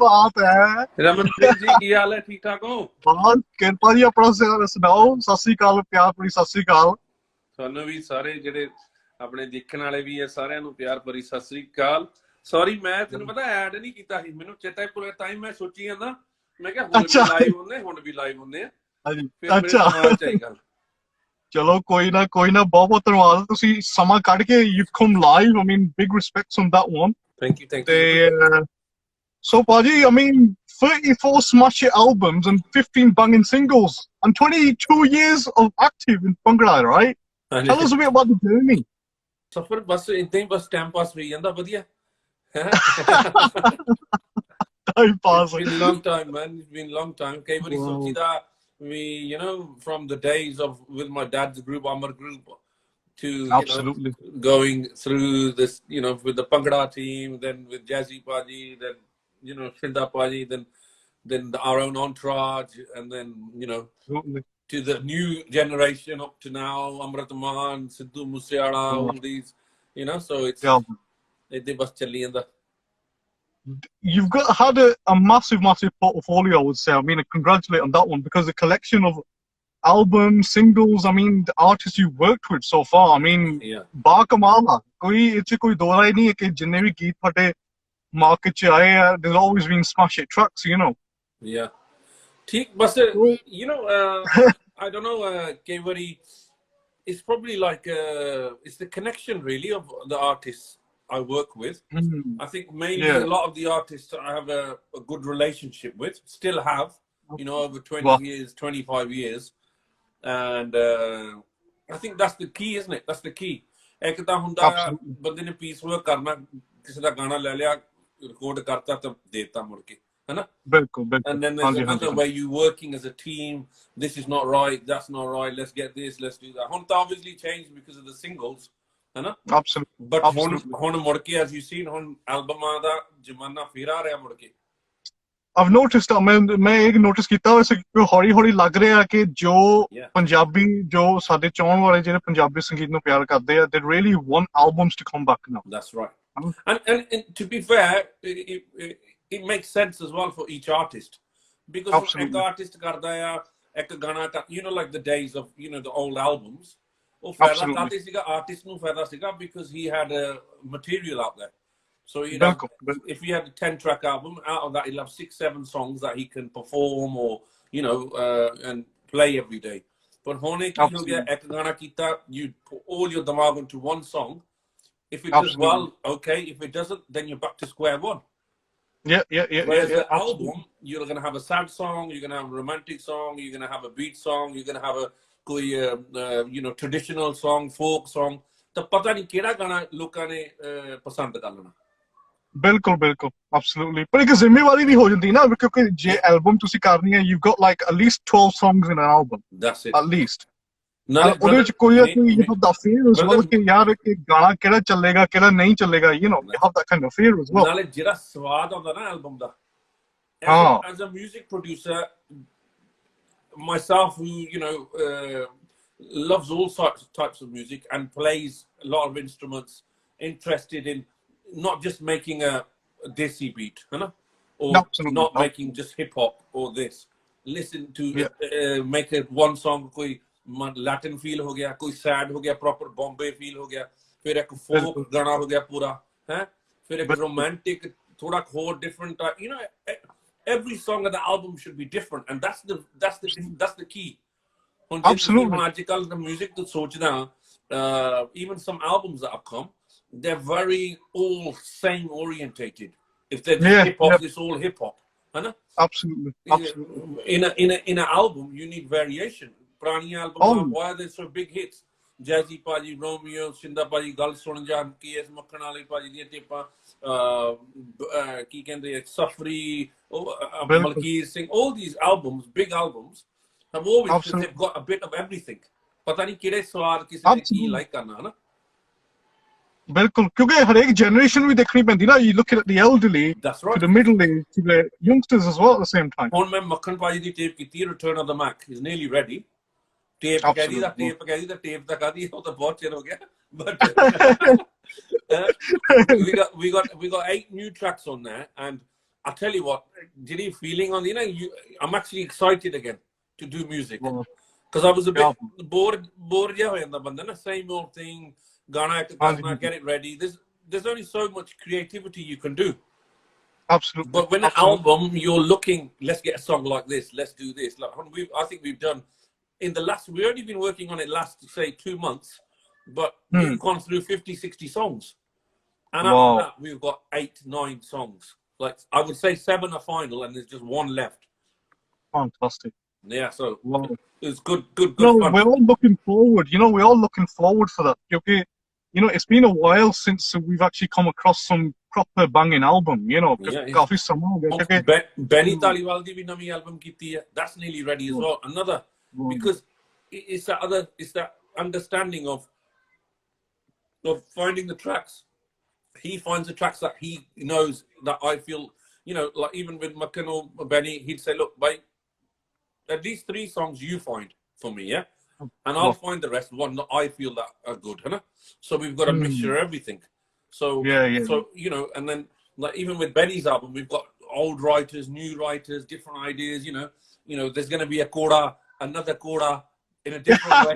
बात है रमन जी की हाल है ठीक ठाक हो बहुत किरपा जी अपना सुनाओ सत श्री अकाल प्यार भरी सत श्री अकाल ਤੁਹਾਨੂੰ ਵੀ ਸਾਰੇ ਜਿਹੜੇ ਆਪਣੇ ਦੇਖਣ ਵਾਲੇ ਵੀ ਹੈ ਸਾਰਿਆਂ ਨੂੰ ਪਿਆਰ ਭਰੀ ਸਤਿ ਸ੍ਰੀ ਅਕਾਲ ਸੌਰੀ ਮੈਂ ਤੈਨੂੰ ਪਤਾ ਐਡ ਨਹੀਂ ਕੀਤਾ ਸੀ ਮੈਨੂੰ ਚੇਤਾ ਭੁੱਲ ਟਾਈਮ ਮੈਂ ਸੋਚੀ ਜਾਂਦਾ ਮੈਂ ਕਿਹਾ ਹੁਣ ਵੀ ਲਾਈਵ ਹੁੰਦੇ ਆ ਹਾਂਜੀ ਅੱਛਾ ਚਾਹੀਦਾ ਚਲੋ ਕੋਈ ਨਾ ਬਹੁਤ ਬਹੁਤ ਧੰਨਵਾਦ ਤੁਸੀਂ ਸਮਾਂ ਕੱਢ ਕੇ you come live I mean big respects on that one thank you So, Paji, I mean, 34 smash hit albums and 15 banging singles and 22 years of active in Bhangra, right? Tell us a bit about the journey. Safar bas idda hi bas time pass hoyi janda badhiya. Time pass. It's been a long time, man. It's been a long time. Kai bari sochi da we, you know, from the days of with my dad's group, Aman group, to absolutely going through this, you know, with the Bhangra team, then with Jazzy Paji, then you know, Shinda Paji, then our own entourage, and then, you know, to the new generation up to now, Aman, Sidhu Musiala, all these, you know, so it's, they bus challi janda. You've had a massive portfolio, I would say. I mean, I congratulate on that one because the collection of albums, singles, I mean, the artists you've worked with so far, I mean, ba kamal hai. Koi do raha nahi hai ki jinne bhi geet phate market ch aaye hai, there's always been smash hit tracks, you know. Yeah. Theek bas you know, I don't know, Kevari, it's probably like it's the connection really of the artists I work with. I think mainly a lot of the artists I have a good relationship with, still have, you know, over 20 years, 25 years. And I think that's the key, isn't it? That's the key. Ek ta hunda bande ne piece work karna, kisi da gana le liya, record karta tab deta mud ke, hai na? Bilkul. And then there's another way you working as a team. This is not right, that's not right, let's get this, let's do that. Hunta obviously changed because of the singles, hai na? Absolutely. But hun mud ke, as you've seen, hun album da jamana fir aa raha mud ke. I've noticed मैं एक notice किया वैसे हौली हौली लग रहा है कि जो पंजाबी जो साडे चाहण वाले ਜਿਹੜੇ ਪੰਜਾਬੀ ਸੰਗੀਤ ਨੂੰ ਪਿਆਰ ਕਰਦੇ ਆ they really want albums to come back now. That's right. And to be fair, it makes sense as well for each artist because ek artist karda ya ek gana you know, like the days of, you know, the old albums ਉਹ ਫਾਇਦਾ ਤਾਂ ਸੀਗਾ artist ਨੂੰ ਫਾਇਦਾ ਸੀਗਾ because he had a material out there. So, you know, if he had a 10-track album, out of that he'll have 6-7 songs that he can perform or, you know, and play every day. But hone ki ho gaya, ek gana kita, you put all your damag into one song. If it does well, okay. If it doesn't, then you're back to square one. Yeah. Whereas the album, you're going to have a sad song, you're going to have a romantic song, you're going to have a beat song, you're going to have a you know, traditional song, folk song. ਤਾਂ ਪਤਾ ਨਹੀਂ ਕਿਹੜਾ ਗਾਣਾ ਲੋਕਾਂ ਨੇ ਪਸੰਦ ਕਰ ਲੈਣਾ ਬਿਲਕੁਲ absolutely ਪਰ ਇੱਕ ਜ਼ਿੰਮੇਵਾਰੀ ਵੀ ਹੋ ਜਾਂਦੀ ਨਾ ਕਿਉਂਕਿ ਜੇ ਐਲਬਮ ਤੁਸੀਂ ਕਰਨੀ ਹੈ you've got like at least 12 songs in an album. That's it. At least ਉਹਦੇ ਵਿੱਚ ਕੋਈ ਦਾ fear as well ਕਿ ਯਾਰ ਕਿ ਗਾਣਾ ਕਿਹੜਾ ਚੱਲੇਗਾ ਕਿਹੜਾ ਨਹੀਂ ਚੱਲੇਗਾ you know you have that kind of fear as well. ਨਾਲੇ ਜਿਹੜਾ ਸਵਾਦ ਆਉਂਦਾ ਨਾ album the as a music producer myself who, you know, loves all types of music and plays a lot of instruments, interested in not just making a desi beat, or not making just hip hop or this. Listen to make it one song, koi Latin feel ho gaya, koi sad ho gaya, proper Bombay feel ho gaya, fir ek folk gana ho gaya pura, fir ek romantic, thoda ਹੋਰ different, you know, every song of the album should be different, and that's the key. Absolutely. Magical the music to sochda, even some albums that have come, they're very all same orientated. If they're just hip hop, it's all hip hop, Absolutely. In an album, you need variation. Prani album, why are they so big hits? Jazzy Paji, Romeo, Shinda Paji, Gal Sonja, KS Makanali Paji, Tipa, Kee Milda, Safri, Malkir Singh, all these albums, big albums, have always, because they've got a bit of everything. पता नहीं किड़े स्वाद किसी ने की like करना है ना बिल्कुल क्योंकि हर एक जनरेशन भी देखनी पैंदी ना you look at the elderly to the middle age to the youngsters as well at the same time ਹੁਣ ਮੈਂ ਮੱਖਣ ਭਾਜੀ ਦੀ ਟੇਪ ਕੀਤੀ Return of the Mac is nearly ready tape ਕਹਿਦੀ ਦਾ ਟੇਪ ਤਾਂ ਕਾਦੀ ਉਹ ਤਾਂ ਬਹੁਤ ਚਿਰ ਹੋ ਗਿਆ but we got 8 new tracks on there and I tell you what ਜਿਹੜੀ feeling on I'm actually excited again to do music because I was a bit bored ਜਿਹਾ ਹੋ ਜਾਂਦਾ ਬੰਦਾ ਨਾ same old thing Ghana, get it ready. There's only so much creativity you can do. Absolutely. But when an album, you're looking, let's get a song like this, let's do this. Like I think we've done in the last. We've only been working on it last, say, 2 months, but we've gone through 50, 60 songs, and after that, we've got 8, 9 songs. Like I would say 7 are final, and there's just 1 left. Fantastic. Yeah, so it's good no, fun. We're all looking forward. We're all looking forward for that. Okay. It's been a while since we've actually come across some proper banging album, काफी समय हो गया Benny Taliwal di bhi nami album kiti hai that's nearly ready as well another because it's that understanding of finding the tracks he finds the tracks that he knows that I feel like even with Makan or Benny he'd say look bhai at least 3 songs you find for me and I'll find the rest one that I feel that are good huh? So we've got a mixture of everything so so and then like even with Benny's album we've got old writers new writers different ideas there's going to be another coda in a different way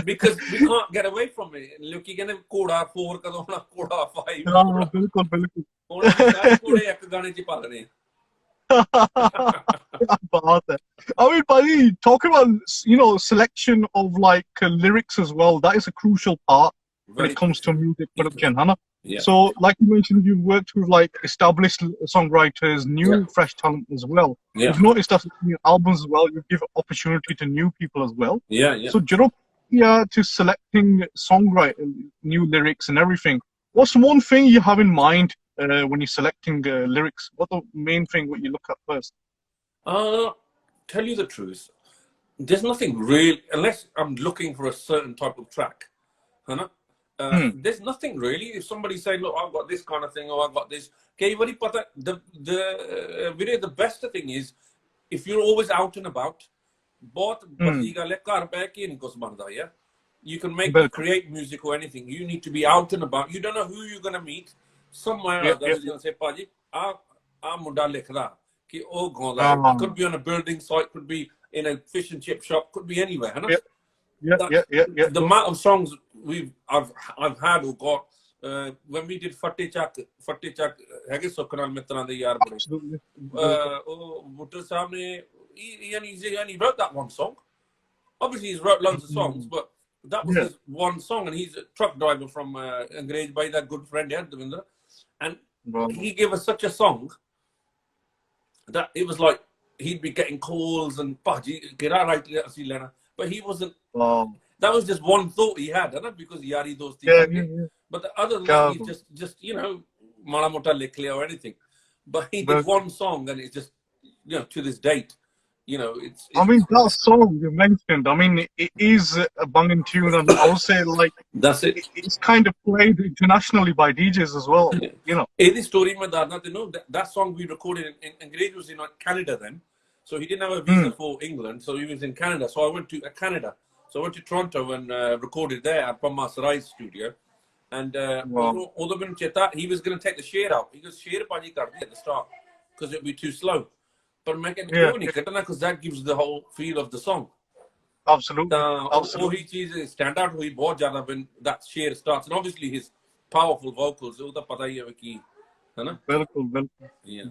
because we can't get away from it look you're going to coda 4 kadon na coda 5 बिल्कुल ਹੁਣ ਕੋੜੇ ਇੱਕ ਗਾਣੇ ਚ ਪਾ ਲੈਣੇ I mean, buddy, talking about, selection of lyrics as well, that is a crucial part when it comes to music production, huh? Yeah. So, like you mentioned, you've worked with established songwriters, new fresh talent as well. Yeah. You've noticed that in your albums as well, you give opportunity to new people as well. Yeah. So, to selecting songwriting, new lyrics and everything, what's one thing you have in mind when you're selecting lyrics? What the main thing what you look at first? Tell you the truth, there's nothing real unless I'm looking for a certain type of track. There's nothing really. If somebody's saying, look, I've got this kind of thing or I've got this. The best thing is if you're always out and about, you can create music or anything. You need to be out and about. You don't know who you're going to meet. Somewhere else is going to say, Paji, munda likhda ki oh gaunda. Could be on a building site, could be in a fish and chip shop, could be anywhere. Huh? The amount of songs I've had or got when we did Fatte Chak hege Sukhanal Mitran de yaar bade. Buttar Sahab ne he wrote that one song. Obviously he's wrote loads of songs, but that was his one song, and he's a truck driver from Angrez by that good friend Devendra. And he gave us such a song that it was like he'd be getting calls and but he wasn't. That was just one thought he had, because yari dosti. But the other than that, he just mala mota likh liya or anything. But he did one song, and it's just to this date. It's I mean, that song you mentioned, I mean, it is a banging tune, and I would say, that's it. It's kind of played internationally by DJs as well, Any story mein that song we recorded in Angrez was in Canada then, so he didn't have a visa for England, so he was in Canada. So I went to Canada, so I went to Toronto and recorded there at Pamma Sarai's studio, and he was going to take the share out. He goes, "Share paji kar di at the start, because it'd be too slow." But because that gives the whole feel of the song. Absolutely. Absolutely. Cheese stand out हुई बहुत ज़्यादा when that share starts, and obviously his powerful vocals. वो तो पता ही है कि है ना. बिल्कुल. Yeah.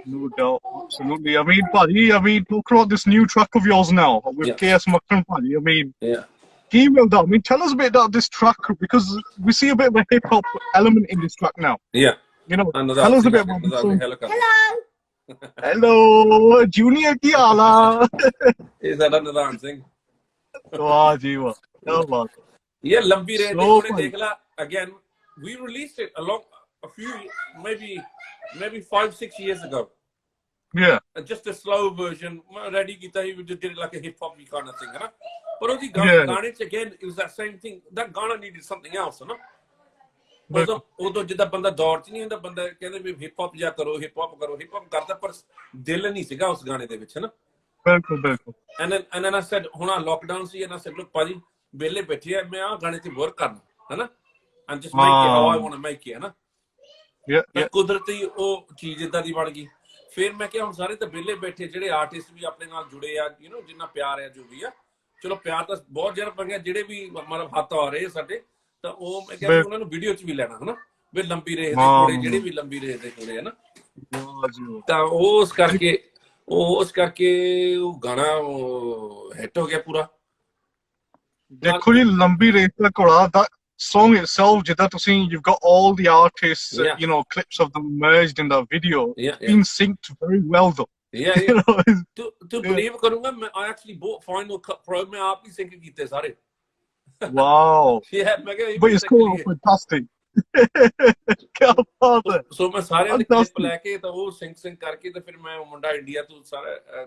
No doubt. Absolutely. I mean, Paji, talk about this new track of yours now with KS Makran, Paji. I mean, Kee Milda. I mean, tell us a bit about this track, because we see a bit of a hip hop element in this track now. Yeah. Tell us a bit about this song. Hello. Hello, Junior ki ala. Is that another thing? वाह जी वाह, क्या बात है। Yeah, Lambi Race So de भाई, Dekla again. We released it along a few, maybe 5-6 years ago. yeah, Just a slow version. Ready kita, we just did it like a hip hop kind of thing, है ना? But उसी yeah, गाने again, it was that same thing. That Ghana needed something else, है ना? बिल्कुल ਉਦੋਂ ਜਿੱਦਾਂ ਬੰਦਾ ਦੌੜ ਚ ਨਹੀਂ ਹੁੰਦਾ, ਬੰਦਾ ਕਹਿੰਦੇ ਵੀ ਹਿਪ ਹੌਪ ਜਾਂ ਕਰੋ, ਹਿਪ ਹੌਪ ਕਰਦਾ, ਪਰ ਦਿਲ ਨਹੀਂ ਸੀਗਾ ਉਸ ਗਾਣੇ ਦੇ ਵਿੱਚ, ਹੈ ਨਾ? बिल्कुल बिल्कुल। and then I said ਹੁਣ lockdown C, and I said look ਭਾਜੀ ਵਿਹਲੇ ਬੈਠੇ ਆ, ਮੈਂ ਆਹ ਗਾਣੇ ਤੇ work ਕਰਨਾ, ਹੈ ਨਾ? and just make it how I want to make it, ਹੈ ਨਾ? yeah, ਕੁਦਰਤੀ ਉਹ ਚੀਜ਼ ਇਦਾਂ ਦੀ ਬਣ ਗਈ। ਫਿਰ ਮੈਂ ਕਿਹਾ ਹੁਣ ਸਾਰੇ ਤਾਂ ਵਿਹਲੇ ਬੈਠੇ, ਜਿਹੜੇ ਆਰਟਿਸਟ ਵੀ ਆਪਣੇ ਨਾਲ ਜੁੜੇ ਆ, ਜਿੰਨਾ ਪਿਆਰ ਆ, ਜੋ ਵੀ ਆ, ਚਲੋ ਪਿਆਰ ਤਾਂ ਬਹੁਤ ਜ਼ਿਆਦਾ ਪੈ ਗਿਆ, ਜਿਹੜੇ ਵੀ ਮਤਲਬ ਹੱਥ ਆ ਰਹੇ ਸਾਡੇ, ਤਾਂ ਉਹ ਮੈਂ ਕਿਹਾ ਉਹਨਾਂ ਨੂੰ ਵੀਡੀਓ ਚ ਵੀ ਲੈਣਾ, ਹਨਾ? ਵੀ ਲੰਬੀ ਰੇਸ ਦੇ ਕੋਲੇ, ਜਿਹੜੇ ਵੀ ਲੰਬੀ ਰੇਸ ਦੇ ਕੋਲੇ, ਹਨਾ? ਤਾਂ ਉਸ ਕਰਕੇ ਉਹ ਗਾਣਾ ਹਿੱਟ ਹੋ ਗਿਆ ਪੂਰਾ। ਦੇਖੋ ਜੀ, ਲੰਬੀ ਰੇਸ ਦਾ ਘੋੜਾ ਦਾ song itself, ਜਿੱਦਾਂ ਤੁਸੀਂ, you've got all the artists, clips of them merged in that video. It's been synced very well though. ਤੂੰ believe ਕਰੂੰਗਾ, ਮੈਂ actually bought Final Cut Pro, ਮੈਂ ਆਪ ਹੀ ਸਿੰਕ ਕੀਤੇ ਸਾਰੇ। Wow. ਮੈਂ ਕਿਹਾ but it's cool, fantastic. ਕਿਆ ਬਾਤ ਹੈ। ਸੋ ਮੈਂ ਸਾਰਿਆਂ ਦੇ ਕਲਿੱਪ ਲੈ ਕੇ ਤਾਂ ਉਹ ਸਿੰਕ ਕਰਕੇ, ਤੇ ਫਿਰ ਮੈਂ ਮੁੰਡਾ ਇੰਡੀਆ ਤੋਂ ਸਾਰਾ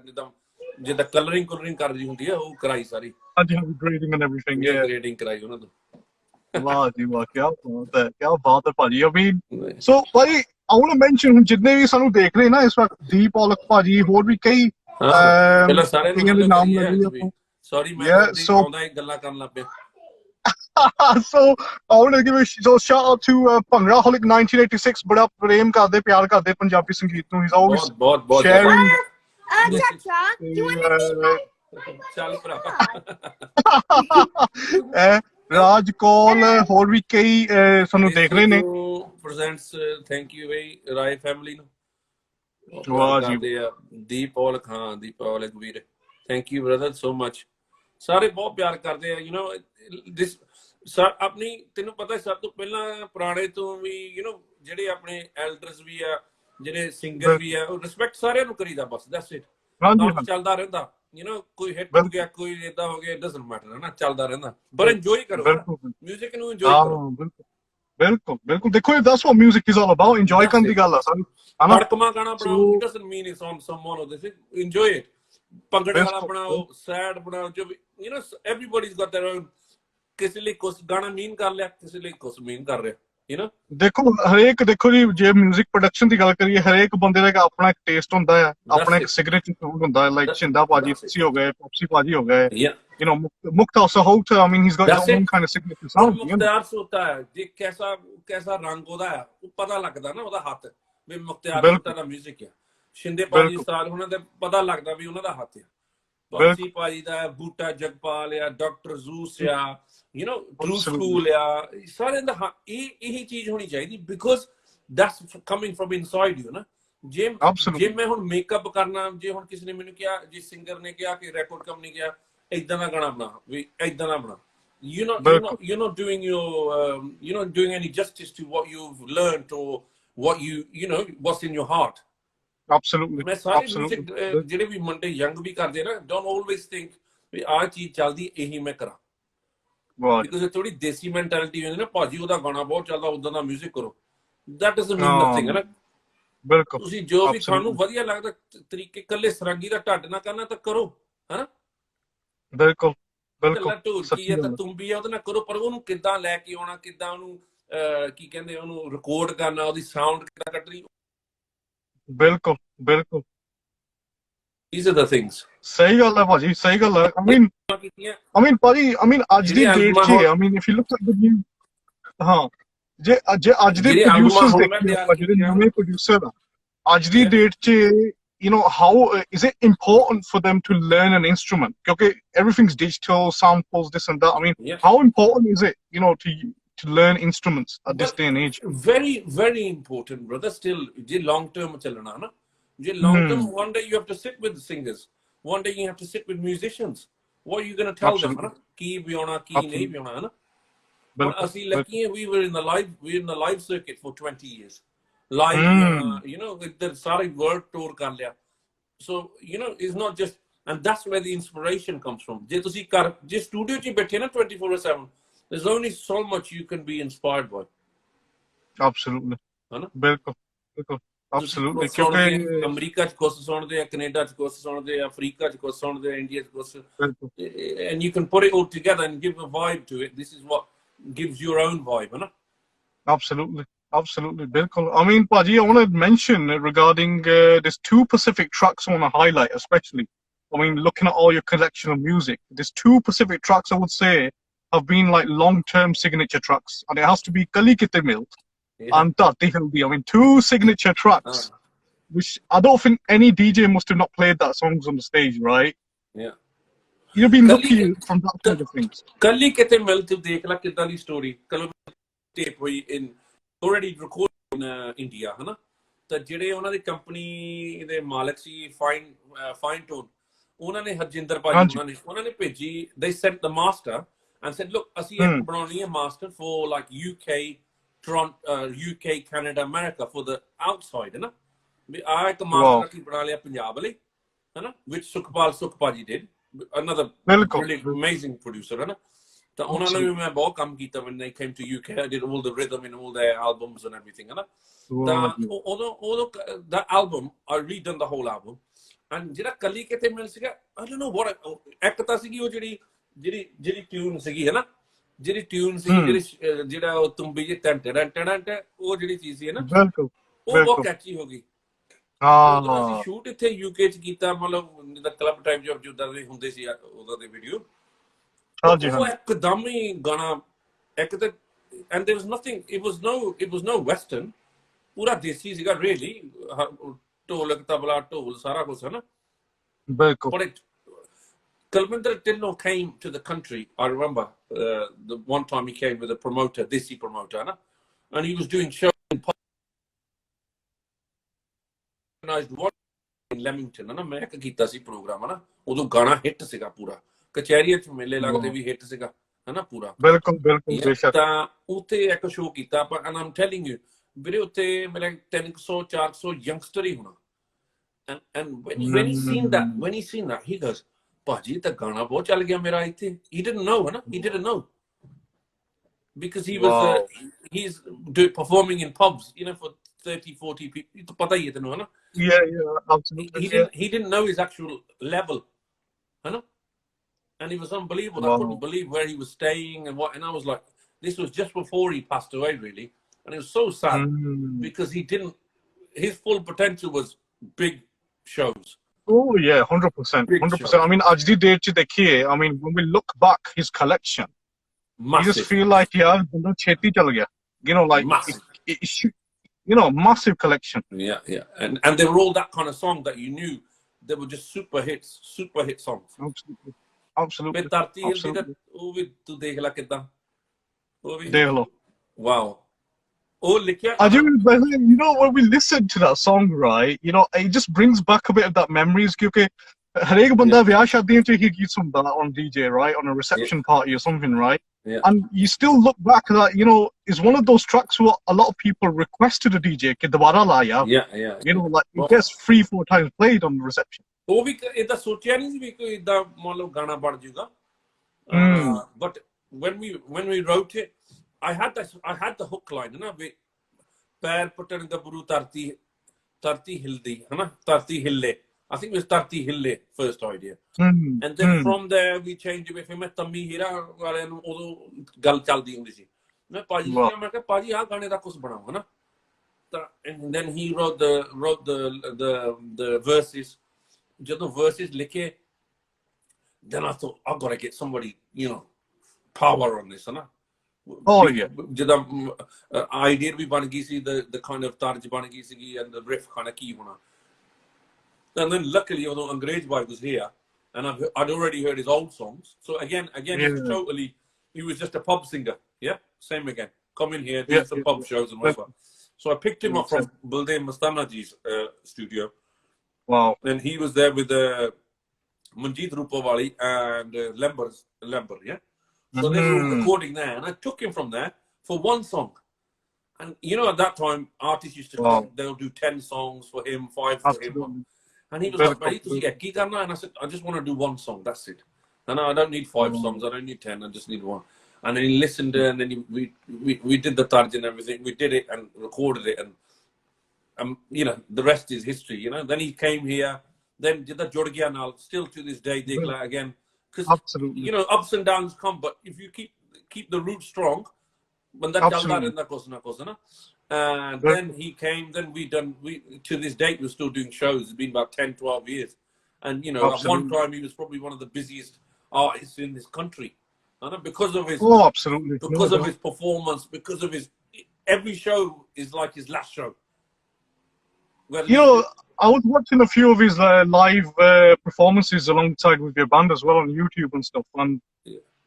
ਜਿੱਦਾਂ ਕਲਰਿੰਗ ਕਰਦੀ ਹੁੰਦੀ ਆ, ਉਹ ਕਰਾਈ ਸਾਰੀ। ਹਾਂਜੀ ਹਾਂਜੀ, ਗ੍ਰੇਡਿੰਗ ਐਂਡ ਐਵਰੀਥਿੰਗ, ਗ੍ਰੇਡਿੰਗ ਕਰਾਈ ਉਹਨਾਂ ਤੋਂ। ਵਾਹ ਜੀ ਵਾਹ, ਕੀ ਬਾਤ ਹੈ ਭਾਜੀ। I mean, so ਭਾਜੀ, I want to mention ਜਿੰਨੇ ਵੀ ਸਾਨੂੰ ਦੇਖ ਰਹੇ ਨਾ ਇਸ ਵਕਤ, ਦੀਪ ਔਲਖ ਭਾਜੀ, ਹੋਰ ਵੀ ਕਈ ਪਹਿਲਾਂ ਸਾਰਿਆਂ ਦੇ ਨਾਮ ਲੱਗੇ ਆਪਾਂ। ਸੌਰੀ, ਮੈਂ ਆਉਂਦਾ ਗੱਲਾਂ ਕਰਨ ਲੱਗ ਪਿਆ। So I want to give a shout out to Bhangra Holic 1986, ਬੜਾ ਪ੍ਰੇਮ ਕਰਦੇ, ਪਿਆਰ ਕਰਦੇ ਪੰਜਾਬੀ ਸੰਗੀਤ ਨੂੰ। He's always sharing. Chacha, you want to meet ਚੱਲ ਭਰਾ। ਰਾਜ ਕੌਲ, ਹੋਰ ਵੀ ਕਈ ਸਾਨੂੰ ਦੇਖ ਰਹੇ ਨੇ। ਪ੍ਰੈਜ਼ੈਂਟਸ, ਥੈਂਕ ਯੂ ਬਈ ਰਾਏ ਫੈਮਿਲੀ ਨੂੰ। ਵਾਹ ਜੀ, ਦੀਪ ਔਲਖ, ਹਾਂ ਦੀਪ ਔਲਖ ਵੀਰ, thank you brother so much. ਸਾਰੇ ਬਹੁਤ ਪਿਆਰ ਕਰਦੇ ਆ, ਦਿਸ ਆਪਣੀ, ਤੈਨੂੰ ਪਤਾ ਸਭ ਤੋਂ ਪਹਿਲਾਂ ਪੁਰਾਣੇ ਤੋਂ ਵੀ, ਜਿਹੜੇ ਆਪਣੇ ਐਲਡਰਸ ਵੀ ਆ, ਜਿਹੜੇ ਸਿੰਗਰ ਵੀ ਆ, ਉਹ ਰਿਸਪੈਕਟ ਸਾਰਿਆਂ ਨੂੰ ਕਰੀਦਾ, ਬਸ ਦੈਟਸ ਇਟ। ਕੰਮ ਚੱਲਦਾ ਰਹਿੰਦਾ, ਕੋਈ ਹਿੱਟ ਹੋ ਗਿਆ, ਕੋਈ ਏਦਾਂ ਹੋ ਗਿਆ, ਡਸਨਟ ਮੈਟਰ, ਹੈ ਨਾ? ਚੱਲਦਾ ਰਹਿੰਦਾ, ਪਰ ਇੰਜੋਏ ਕਰੋ ਮਿਊਜ਼ਿਕ ਨੂੰ, ਇੰਜੋਏ ਕਰੋ। ਬਿਲਕੁਲ ਬਿਲਕੁਲ। ਦੇਖੋ, that's what music is all about, enjoy ਕਰਨ ਦੀ ਗੱਲ ਆ ਸਾਰੀ। ਫੜਕਮਾ ਗਾਣਾ ਬਣਾਓ, it doesn't mean it's on someone or this, enjoy it। ਭੰਗੜੇ ਵਾਲਾ ਬਣਾਓ, ਸੈਡ ਬਣਾਓ, ਜੋ ਵੀ, everybody's got their own। ਕਿਸੇ ਲਈ ਕੁਛ ਗਾਣਾ ਮੀਨ ਕਰ ਲਿਆ, ਕਿਸੇ ਲਈ ਕੁਛ ਮੀਨ ਕਰ ਰਿਹਾ, ਦੇਖੋ ਹਰੇਕ, ਦੇਖੋ ਜੀ, ਜੇ ਮਿਊਜ਼ਿਕ ਪ੍ਰੋਡਕਸ਼ਨ ਦੀ ਗੱਲ ਕਰੀਏ, ਹਰੇਕ ਬੰਦੇ ਦਾ ਆਪਣਾ ਇੱਕ ਟੇਸਟ ਹੁੰਦਾ ਹੈ, ਆਪਣਾ ਇੱਕ ਸਿਗਨੇਚਰ ਸਾਊਂਡ ਹੁੰਦਾ ਹੈ। ਲਾਈਕ ਸ਼ਿੰਦਾ ਭਾਜੀ ਤੁਸੀਂ ਹੋ ਗਏ, ਪੌਪਸੀ ਭਾਜੀ ਹੋ ਗਏ, ਮੁਖਤਾਰ ਸਹੋਟ, I mean, he's got his own kind of signature sound। ਮੁਖਤਾਰ ਸੋਤਾ ਹੈ ਜੀ, ਕੈਸਾ ਰੰਗ ਉਹਦਾ ਹੈ, ਉਹ ਪਤਾ ਲੱਗਦਾ ਨਾ, ਉਹਦਾ ਹੱਥ ਵੀ ਮੁਖਤਾਰ ਸੋਤਾ ਦਾ ਮਿਊਜ਼ਿਕ ਹੈ। ਸ਼ਿੰਦੇ ਭਾਜੀ ਉਸਤਾਦ ਉਹਨਾਂ ਦੇ ਪਤਾ ਲੱਗਦਾ ਵੀ ਉਹਨਾਂ ਦਾ ਹੱਥ ਹੈ। ਪੌਪਸੀ ਭਾਜੀ ਦਾ, ਬੂਟਾ ਜਗਪਾਲ ਆ, ਡਾਕਟਰ ਜ਼ੂਸ ਆ, ਟਰੂ ਸਕੂਲ ਆ, ਸਾਰਿਆਂ ਦਾ ਇਹੀ ਚੀਜ਼ ਹੋਣੀ ਚਾਹੀਦੀ, because that's coming firm inside you ਨਾ। ਜੇ ਮੈਂ ਹੁਣ ਮੇਕਅਪ ਕਰਨਾ, ਜੇ ਹੁਣ ਕਿਸੇ ਨੇ ਮੈਨੂੰ ਕਿਹਾ, ਜੇ ਸਿੰਗਰ ਨੇ ਕਿਹਾ ਕਿ ਰਿਕਾਰਡ ਕੰਪਨੀ ਕਿਹਾ ਏਦਾਂ ਦਾ ਗਾਣਾ ਬਣਾ, ਵੀ ਏਦਾਂ ਦਾ ਬਣਾ, you're not doing you're not doing any justice to what you've learned or what's in your heart। Absolutely। ਮੈਂ ਸਾਰੇ ਮਿਊਜ਼ਿਕ ਜਿਹੜੇ ਵੀ ਮੁੰਡੇ ਯੰਗ ਵੀ ਕਰਦੇ ਨਾ, don't always think ਵੀ ਆਹ ਚੀਜ਼ ਚੱਲਦੀ ਇਹੀ ਮੈਂ ਕਰਾਂ, ਬਿਕੋਜ਼ ਥੋੜੀ ਦੇਸੀ ਮੈਂਟੈਲਿਟੀ ਹੁੰਦੀ ਨਾ, ਭਾਜੀ ਉਹਦਾ ਗਾਣਾ ਬਹੁਤ ਚੱਲਦਾ, ਉਦਾਂ ਦਾ ਮਿਊਜ਼ਿਕ ਕਰੋ, that doesn't mean nothing, ਹੈ ਨਾ? ਬਿਲਕੁਲ। ਤੁਸੀਂ ਜੋ ਵੀ ਤੁਹਾਨੂੰ ਵਧੀਆ ਲੱਗਦਾ ਤਰੀਕੇ, ਇਕੱਲੇ ਸਰੰਗੀ ਦਾ ਢੱਡ ਨਾ ਕਰਨਾ ਤਾਂ ਕਰੋ, ਹਨਾ? ਬਿਲਕੁਲ ਬਿਲਕੁਲ। ਢੋਲਕੀ ਹੈ ਤਾਂ ਤੁੰਬੀ ਹੈ, ਉਹਦੇ ਨਾਲ ਕਰੋ, ਪਰ ਉਹਨੂੰ ਕਿੱਦਾਂ ਲੈ ਕੇ ਆਉਣਾ, ਕਿੱਦਾਂ ਉਹਨੂੰ ਕੀ ਕਹਿੰਦੇ, ਉਹਨੂੰ ਰਿਕਾਰਡ ਕਰਨਾ, ਉਹਦੀ ਸਾਊਂਡ ਕਿੱਦਾਂ ਕੱਢਣੀ, ਬਿਲਕੁਲ ਬਿਲਕੁਲ। These are the things। ਸਹੀ ਗੱਲ ਹੈ ਭਾਜੀ, ਸਹੀ ਗੱਲ ਹੈ। I mean ਭਾਜੀ, ਅੱਜ ਦੀ ਡੇਟ 'ਚ, I mean if you look at the new, ਹਾਂ, ਜੇ ਅੱਜ ਦੇ ਪ੍ਰੋਡਿਊਸਰਸ ਦੇਖੀਏ ਆਪਾਂ, ਜਿਹੜੇ ਨਵੇਂ ਪ੍ਰੋਡਿਊਸਰ ਆ ਅੱਜ ਦੀ ਡੇਟ 'ਚ, how is it important for them to learn an instrument? Because everything's digital, samples, this and that. I mean, how important is it, to learn instruments at this day and age? Very, very important, brother. Still, long term chalana na. Long term, one day you have to sit with the singers. One day you have to sit with musicians. What are you going to tell them? Key bhi auna, key nahi bhi auna, na. But assi lucky we were in the live circuit for 20 years. Live, the sari world tour kar liya. So, it's not just And that's where the inspiration comes from. Je tusi kar je studio chi baithe na 24/7, there's only so much you can be inspired by. Absolutely. है ना? बिल्कुल बिल्कुल absolutely क्योंकि क्योंकि America च कुछ सुनदे हैं, कनाडा च कुछ सुनदे हैं, अफ्रीका च कुछ सुनदे हैं, इंडिया च कुछ, and you can put it all together and give a vibe to it. This is what gives your own vibe, है ना? Absolutely. Absolutely, Bilkul. I mean, Paji, I want to mention regarding there's two Pacific tracks I want to highlight, especially. I mean, looking at all your collection of music, there's two Pacific tracks I would say have been like long-term signature tracks, and it has to be Kali Kite Milda and Tati Hildi. I mean, two signature tracks, which I don't think any DJ must have not played that songs on the stage, right? Yeah. You've been lucky from that side of things. Kali Kite Milda, dekh la kidda di story. Kalo tape hoyi in already recorded in India, है ना? तो जिहड़े उन्हां दी company दे मालक सी fine tone, उन्होंने हरजिंदर भाजी उन्होंने भेजी, they sent the master and said, look, ਅਸੀਂ ਇੱਕ ਬਣਾਉਣੀ ਹੈ master for like UK, Toronto, UK, Canada, America, for the outside, है ना? ਵੀ ਆ ਇੱਕ master ਅਸੀਂ ਬਣਾ ਲਿਆ ਪੰਜਾਬ ਲਈ, है ना? Which Sukhpal did, another really amazing producer, है ना? तो उन्होंने भी मैं बहुत काम किया when they came to UK. I did all the rhythm in all their albums and everything, है ना? तो that album, I redone the whole album. And ਜਿਹੜਾ Kali Kite Milda ਸੀਗਾ, I don't know what, ਇੱਕ ਤਾਂ ਸੀਗੀ ਉਹ ਜਿਹੜੀ ਟਿਊਨ ਸੀਗੀ, ਹੈ ਨਾ? ਜਿਹੜੀ ਟਿਊਨ ਸੀਗੀ, ਜਿਹੜਾ ਉਹ ਤੁੰਬੀ ਜੇ ਟੈਂਟ ਉਹ ਜਿਹੜੀ ਚੀਜ਼ ਸੀ, ਹੈ ਨਾ? ਉਹ ਬਹੁਤ ਕੈਚੀ ਹੋ ਗਈ। ਅਸੀਂ ਸ਼ੂਟ ਇੱਥੇ UK ਚ ਕੀਤਾ, ਮਤਲਬ ਜਿੱਦਾਂ ਕਲੱਬ ਟਾਈਪ ਜਿੱਦਾਂ ਦੇ ਹੁੰਦੇ ਸੀ ਉਹਦਾ ਦੇ ਵੀਡੀਓ, ਉਹ ਇੱਕਦਮ ਹੀ ਗਾਣਾ ਇੱਕ ਤੇ, and there was nothing, it was no western, ਪੂਰਾ ਦੇਸੀ ਸੀਗਾ really, ਢੋਲਕ ਤਬਲਾ ਢੋਲ ਸਾਰਾ ਕੁਝ, ਹੈ ਨਾ? But Kalminder Tilno came to the country. I remember the one time he came with a promoter, Desi promoter, na? And he was doing shows in Leamington, है ना? मैं किया सी प्रोग्राम, है ना? उधर गाना हिट सिगा पूरा, कचहरी च मेले लगते भी हिट सिगा, है ना? पूरा बिल्कुल बेशक। ता उते एक शो किया, पर and I'm telling you, ਵੀਰੇ ਉੱਤੇ ਮੇਰੇ 300-400 youngster ਹੀ ਹੋਣਾ, and when he seen that he goes, ਭਾਜੀ ਤਾਂ ਗਾਣਾ ਬਹੁਤ ਚੱਲ ਗਿਆ ਮੇਰਾ ਇੱਥੇ। He didn't know, है ना? He didn't know because he was he's performing in pubs, you know, for 30-40 people. तो पता ही है तेनू, है ना? Yeah, absolutely. He didn't know his actual level, है ना? And it was unbelievable. I couldn't believe where he was staying and what. And I was like, this was just before he passed away, really, and it was so sad because he didn't. His full potential was big shows. Oh yeah, 100%. 100%. I mean, ajdi date ch dekhiye, I mean, when we look back his collection, you just feel like banda cheti chal gaya. You know, like you know, massive collection. Yeah. And they were all that kind of song that you knew they were just super hit songs. Absolutely. Tarti Hildi da ਉਹ ਵੀ ਤੂੰ ਦੇਖ ਲੈ ਕਿਦਾਂ, ਉਹ ਵੀ ਦੇਖ ਲਓ। Wow. Oh, you know, when we listen to that song, right, you know, it just brings back a bit of that memories, because harek banda vyah shaadiyan ch hi geet sunda on DJ, right, on a reception party or something, right? And you still look back at that, you know, it's one of those tracks where a lot of people requested a DJ ke dobara la ya. You know, like it gets 3-4 times played on the reception. ਉਹ ਵੀ ਇਦਾਂ ਸੋਚਿਆ ਨਹੀਂ ਸੀ ਵੀ ਕੋਈ ਇਦਾਂ ਮੰਨ ਲਓ ਗਾਣਾ ਬਣ ਜਾਊਗਾ, but when we wrote it, I had the hook line, है ना? वे पैर पटन गबरू तरती हिल्दी, है ना? तरती हिले, I think it was तरती हिले first idea, and then from there we changed it. फिर मैं तम्मी हीरा वाले ਨੂੰ ਉਦੋਂ ਗੱਲ ਚੱਲਦੀ ਹੁੰਦੀ ਸੀ, मैं पाजी से मैं कहा पाजी आ गाने ਦਾ कुछ बनाओ, है ना? And then he wrote the verses. ਜਦੋਂ verses ਲਿਖੇ, then I thought, I've got to get somebody, you know, power on this, है ना? Oh yeah. ਜਿੱਦਾਂ idea ਵੀ ਬਣ ਗਈ ਸੀ, the kind of ਤਰਜ ਬਣ ਗਈ ਸੀਗੀ, and the riff kind of ਕੀ ਹੋਣਾ. And then luckily, although Angrez Bhai was here, and I'd already heard his old songs, so again he was just a pub singer. Same again, come in here, do some pub shows and whatever. So I picked him up from Buldein Mastanaji's studio. Wow. And he was there with Manjeet Rupawali and Lambi, so they were recording there, and I took him from there for one song. And you know, at that time, artists used to come, they'll do 10 songs for him, 5 for him, And he was like, bhai, tusi ek hi karna? And I said, I just want to do one song, that's it. And I don't need 5 songs, I don't need 10, I just need one. And then he listened, and then we did the tarj and everything. We did it and recorded it, and you know, the rest is history, you know. Then he came here, then did the jod gaya naal, still to this day, dekla again. Because, you know, ups and downs come, but if you keep the root strong, banda chalda rehda kuch na kuch, na. And then he came, then we to this date, we're still doing shows. It's been about 10, 12 years. And, you know, at one time, he was probably one of the busiest artists in this country. Because of his, because of his performance, because of his, every show is like his last show. You know, I was watching a few of his live performances alongside with your band as well on YouTube and stuff, and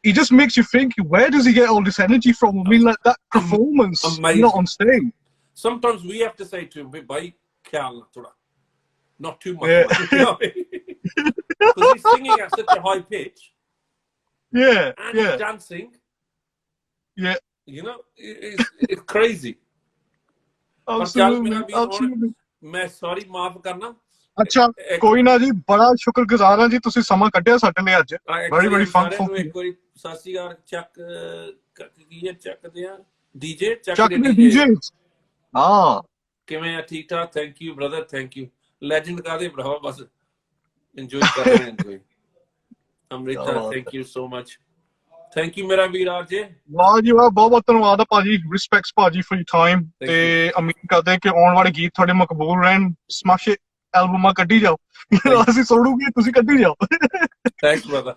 he just makes you think, where does he get all this energy from? I mean, like that performance, you know, on stage. Sometimes we have to say to him, "Bhai, khayal na thoda, not too much." You know? Because he's singing at such a high pitch. Yeah, and he's dancing. Yeah, you know, it's crazy. Absolutely. मैं sorry माफ करना अच्छा कोई ना जी बड़ा शुक्रगुजार हां जी तुसी समा कड्ढिया साडे लिए अज बड़ी बड़ी फन एक बारी सासी यार चेक की है चेक दे डीजे चेक दे डीजे हां किवें है ठीक ठाक thank you brother thank you legend का दे भरावा बस एंजॉय कर रहे हैं कोई Amrita thank you so much thank you मेरा वीर आरजे वाह जी वाह बहुत बहुत धन्यवाद भाजी रिस्पेक्ट्स भाजी फॉर योर टाइम ते उम्मीद करते हैं कि आने वाले गीत थोड़े मकबूल रहन स्मैश एल्बम कड्ढी जाओ ਅਸੀਂ ਸੁਣੂਗੇ ਤੁਸੀਂ ਕੱਢੀ ਜਾਓ थैंक्स ब्रदर